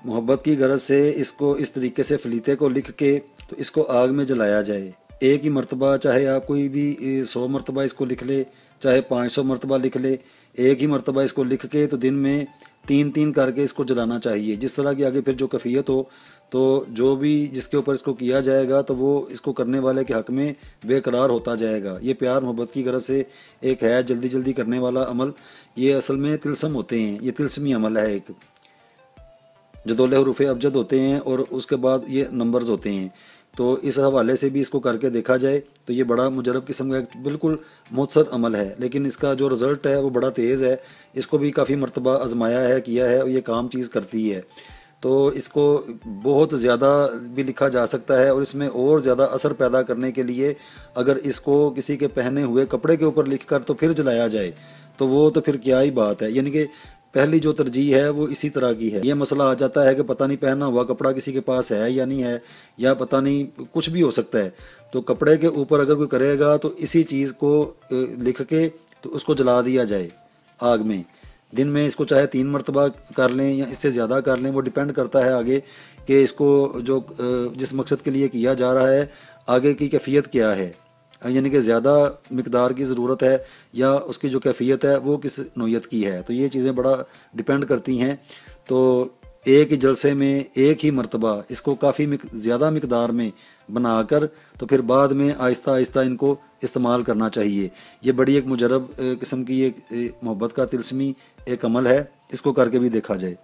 मोहब्बत की गरज से इसको इस तरीके से फलीते को लिख के तो इसको आग में जलाया जाए। एक ही मरतबा, चाहे आप कोई भी 100 मरतबा इसको लिख ले, चाहे 500 मरतबा लिख ले, एक ही मरतबा इसको लिख के तो दिन में 3-3 करके इसको जलाना चाहिए। जिस तरह की आगे फिर जो कैफियत हो, तो जो भी जिसके ऊपर इसको किया जाएगा तो वो इसको करने वाले के हक़ में बेकरार होता जाएगा। ये प्यार मोहब्बत की गरज से एक है जल्दी जल्दी करने वाला अमल। ये असल में तिलस्म होते हैं, ये तिलस्मी अमल है एक, जो दौले हरूफ अबजद होते हैं और उसके बाद ये नंबर्स होते हैं। तो इस हवाले से भी इसको करके देखा जाए तो ये बड़ा मुजरब किस्म का एक बिल्कुल मुख्तसर अमल है, लेकिन इसका जो रिज़ल्ट है वो बड़ा तेज़ है। इसको भी काफ़ी मरतबा आजमाया है, किया है, और ये काम चीज़ करती है। तो इसको बहुत ज़्यादा भी लिखा जा सकता है, और इसमें और ज़्यादा असर पैदा करने के लिए अगर इसको किसी के पहने हुए कपड़े के ऊपर लिख कर तो फिर जलाया जाए तो वो तो फिर क्या ही बात है। यानी कि पहली जो तरजीह है वो इसी तरह की है। ये मसला आ जाता है कि पता नहीं पहना हुआ कपड़ा किसी के पास है या नहीं है, या पता नहीं कुछ भी हो सकता है। तो कपड़े के ऊपर अगर कोई करेगा तो इसी चीज़ को लिख के तो उसको जला दिया जाए आग में। दिन में इसको चाहे 3 मरतबा कर लें या इससे ज़्यादा कर लें, वो डिपेंड करता है आगे कि इसको जो जिस मकसद के लिए किया जा रहा है आगे की कैफियत क्या है, यानी कि ज़्यादा मिकदार की ज़रूरत है या उसकी जो कैफियत है वो किस नौयत की है। तो ये चीज़ें बड़ा डिपेंड करती हैं। तो एक ही जलसे में एक ही मरतबा इसको काफ़ी ज़्यादा मिकदार में बनाकर तो फिर बाद में आहिस्ता आहिस्ता इनको इस्तेमाल करना चाहिए। ये बड़ी एक मुजरब किस्म की एक मोहब्बत का तिलस्मी एक अमल है, इसको करके भी देखा जाए।